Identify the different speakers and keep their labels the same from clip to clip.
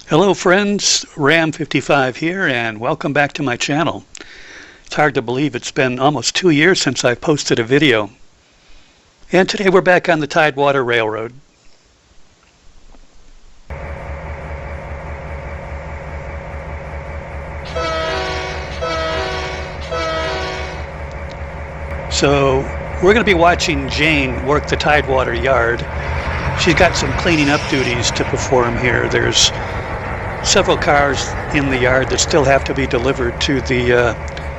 Speaker 1: Hello friends, Ram55 here, and welcome back to my channel. It's hard to believe it's been almost 2 years since I posted a video. And today we're back on the Tidewater Railroad. So we're going to be watching Jane work the Tidewater yard. She's got some cleaning up duties to perform here. There's several cars in the yard that still have to be delivered to the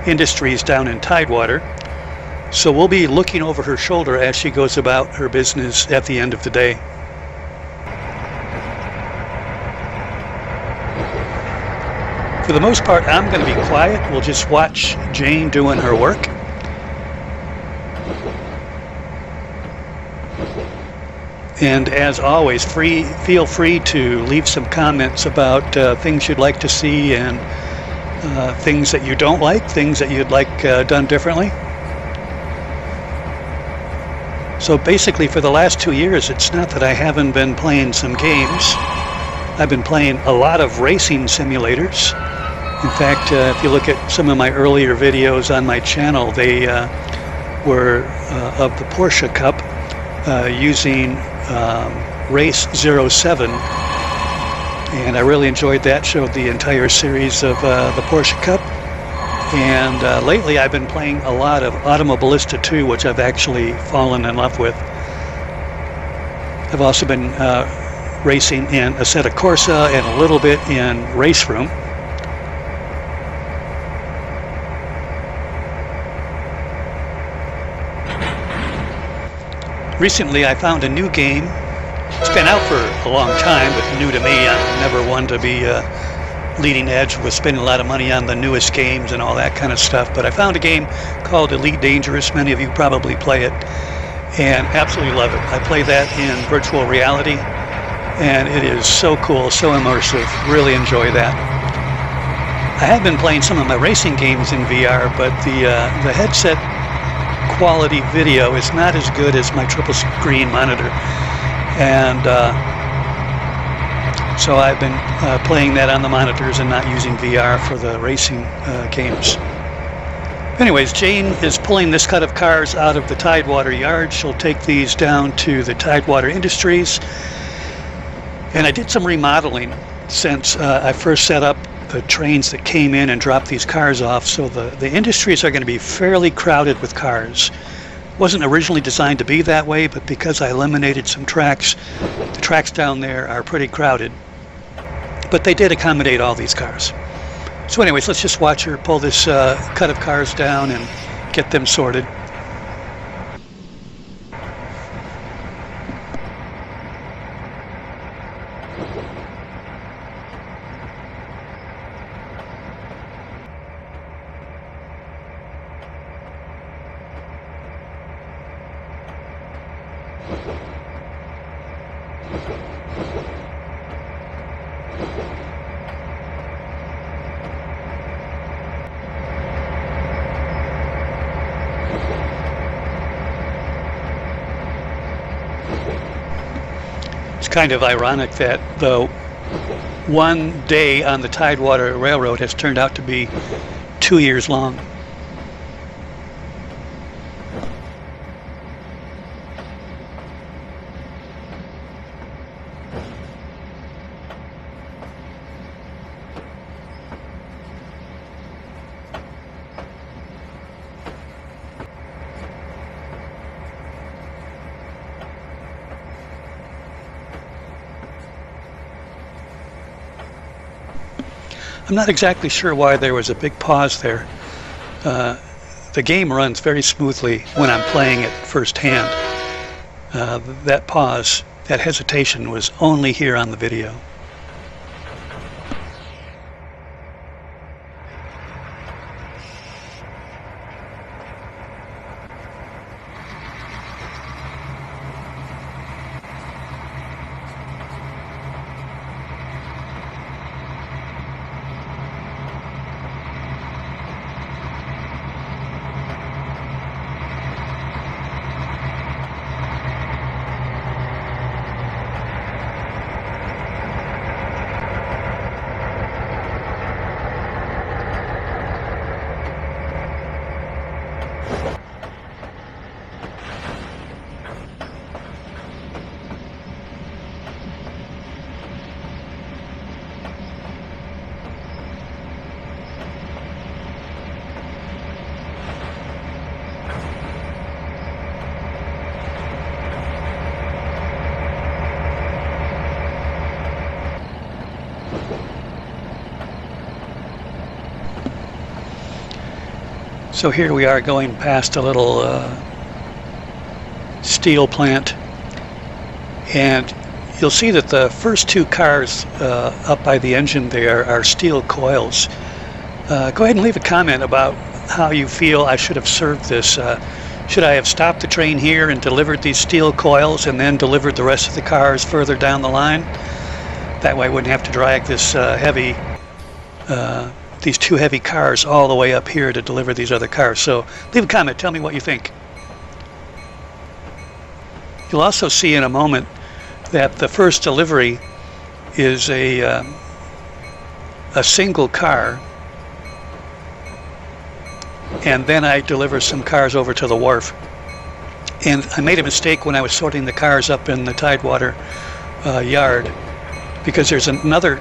Speaker 1: industries down in Tidewater. So we'll be looking over her shoulder as she goes about her business at the end of the day. For the most part, I'm going to be quiet. We'll just watch Jane doing her work. And as always, feel free to leave some comments about things you'd like to see and things that you don't like, things that you'd like done differently. So basically for the last 2 years, it's not that I haven't been playing some games. I've been playing a lot of racing simulators. In fact, if you look at some of my earlier videos on my channel, they were of the Porsche Cup using Race 07, and I really enjoyed that. Showed the entire series of the Porsche Cup, and lately I've been playing a lot of Automobilista 2, which I've actually fallen in love with. I've also been racing in Assetto Corsa and a little bit in Race Room. Recently I found a new game. It's been out for a long time, but new to me. I'm never one to be leading edge with spending a lot of money on the newest games and all that kind of stuff. But I found a game called Elite Dangerous. Many of you probably play it and absolutely love it. I play that in virtual reality, and it is so cool, so immersive. Really enjoy that. I have been playing some of my racing games in VR, but the headset quality video is not as good as my triple screen monitor, and so I've been playing that on the monitors and not using VR for the racing games. Anyways, Jane is pulling this cut of cars out of the Tidewater yard. She'll take these down to the Tidewater Industries, and I did some remodeling since I first set up the trains that came in and dropped these cars off. So the industries are going to be fairly crowded with cars. It wasn't originally designed to be that way, but because I eliminated some tracks, the tracks down there are pretty crowded. But they did accommodate all these cars. So anyways, let's just watch her pull this cut of cars down and get them sorted. It's kind of ironic that the one day on the Tidewater Railroad has turned out to be 2 years long. I'm not exactly sure why there was a big pause there. The game runs very smoothly when I'm playing it firsthand. That pause, that hesitation was only here on the video. So here we are going past a little steel plant, and you'll see that the first two cars up by the engine there are steel coils. Go ahead and leave a comment about how you feel I should have served this. Should I have stopped the train here and delivered these steel coils and then delivered the rest of the cars further down the line? That way I wouldn't have to drag this these two heavy cars all the way up here to deliver these other cars. So leave a comment, tell me what you think. You'll also see in a moment that the first delivery is a single car, and then I deliver some cars over to the wharf. And I made a mistake when I was sorting the cars up in the Tidewater yard, because there's another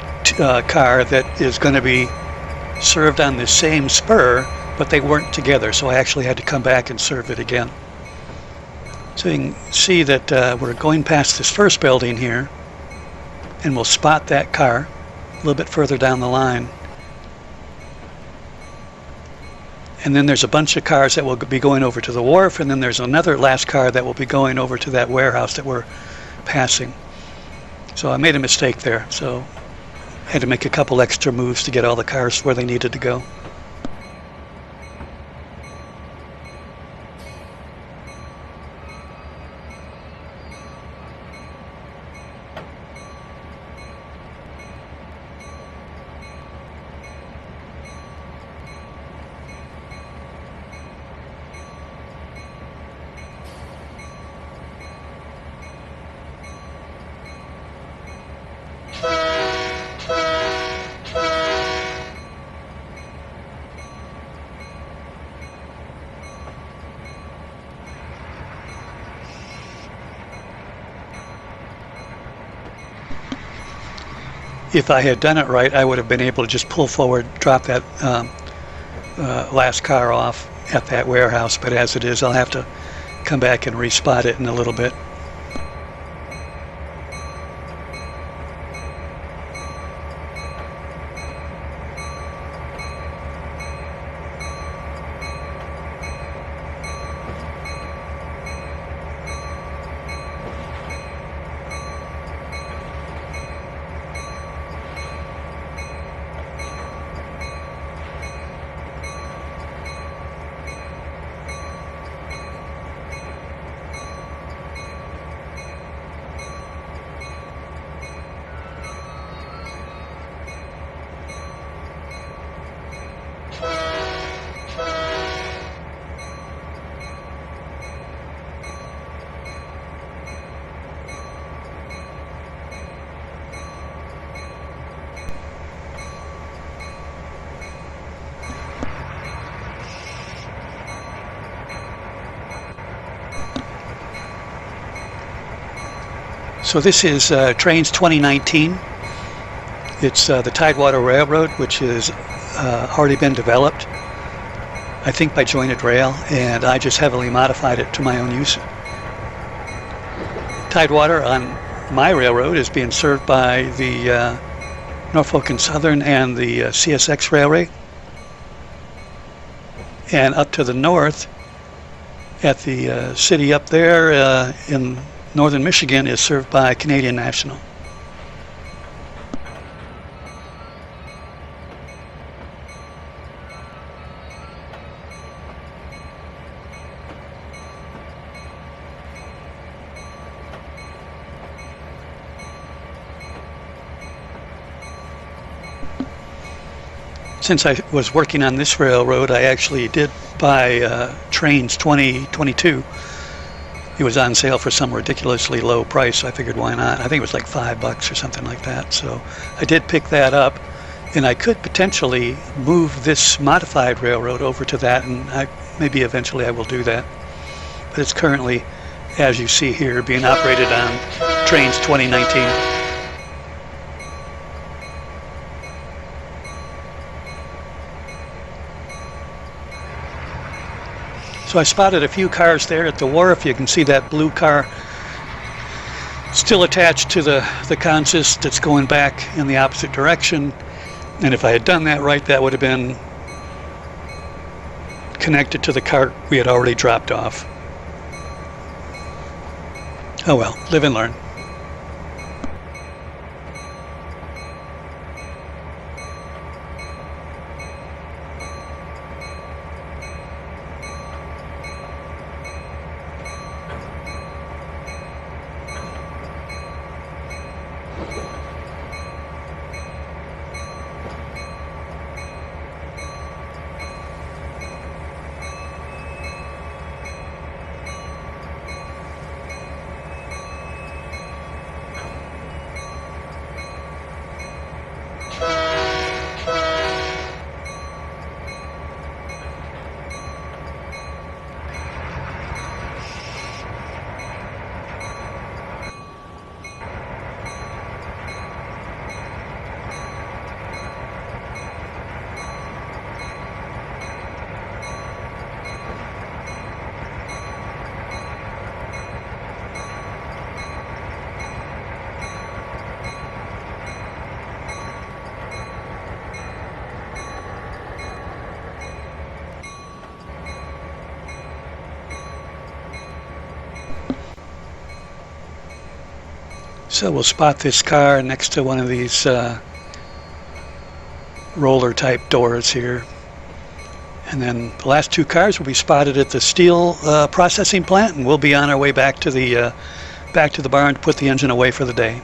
Speaker 1: car that is going to be served on the same spur, but they weren't together, so I actually had to come back and serve it again. So you can see that we're going past this first building here, and we'll spot that car a little bit further down the line. And then there's a bunch of cars that will be going over to the wharf, and then there's another last car that will be going over to that warehouse that we're passing. So I made a mistake there, so I had to make a couple extra moves to get all the cars where they needed to go. If I had done it right, I would have been able to just pull forward, drop that last car off at that warehouse, but as it is, I'll have to come back and respot it in a little bit. So this is TRAINZ 2019. It's the Tidewater Railroad, which has already been developed, I think by Jointed Rail, and I just heavily modified it to my own use. Tidewater on my railroad is being served by the Norfolk and Southern and the CSX Railway. And up to the north, at the city up there in northern Michigan, is served by Canadian National. Since I was working on this railroad, I actually did buy TRAINZ 2022. It was on sale for some ridiculously low price, so I figured why not. I think it was like $5 or something like that. So I did pick that up, and I could potentially move this modified railroad over to that, and maybe eventually I will do that. But it's currently, as you see here, being operated on TRAINZ 2019. So I spotted a few cars there at the wharf. You can see that blue car still attached to the consist that's going back in the opposite direction. And if I had done that right, that would have been connected to the cart we had already dropped off. Oh well, live and learn. So we'll spot this car next to one of these roller type doors here. And then the last two cars will be spotted at the steel processing plant, and we'll be on our way back to the barn to put the engine away for the day.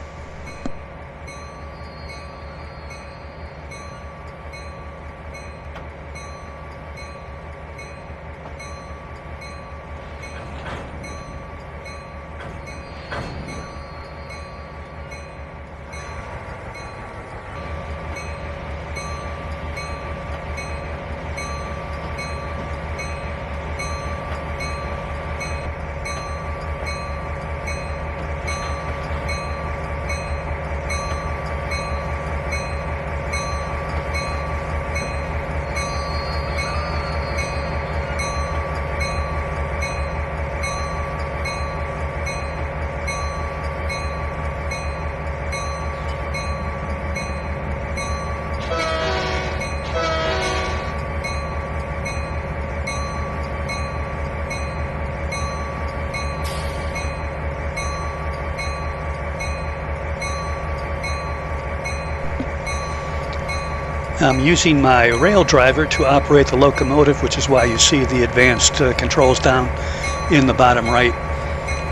Speaker 1: I'm using my rail driver to operate the locomotive, which is why you see the advanced controls down in the bottom right.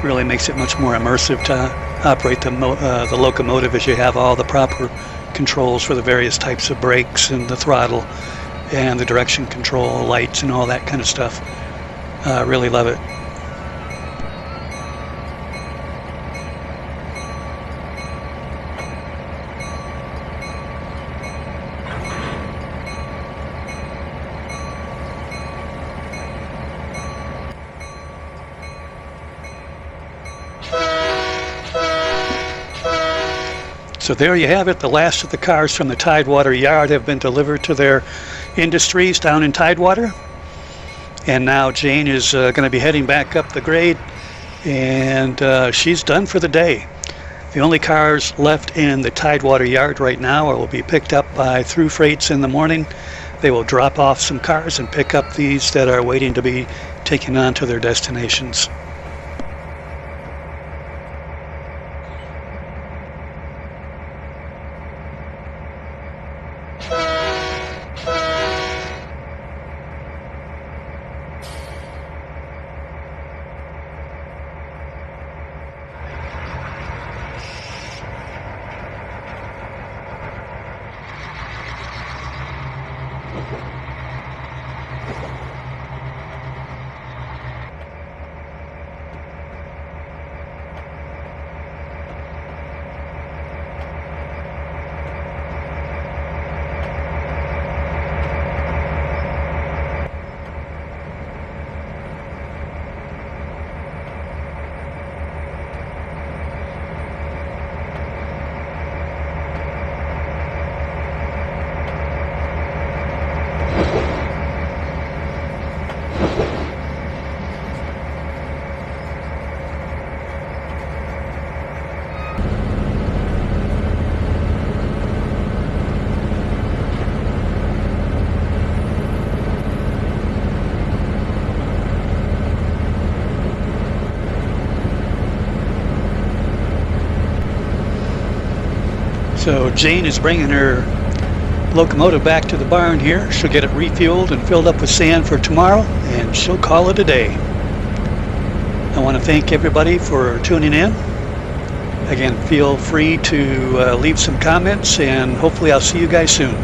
Speaker 1: Really makes it much more immersive to operate the locomotive, as you have all the proper controls for the various types of brakes and the throttle and the direction control, lights and all that kind of stuff. Really love it. So there you have it. The last of the cars from the Tidewater yard have been delivered to their industries down in Tidewater. And now Jane is going to be heading back up the grade, and she's done for the day. The only cars left in the Tidewater yard right now will be picked up by through freights in the morning. They will drop off some cars and pick up these that are waiting to be taken on to their destinations. So Jane is bringing her locomotive back to the barn here. She'll get it refueled and filled up with sand for tomorrow, and she'll call it a day. I want to thank everybody for tuning in. Again, feel free to leave some comments, and hopefully I'll see you guys soon.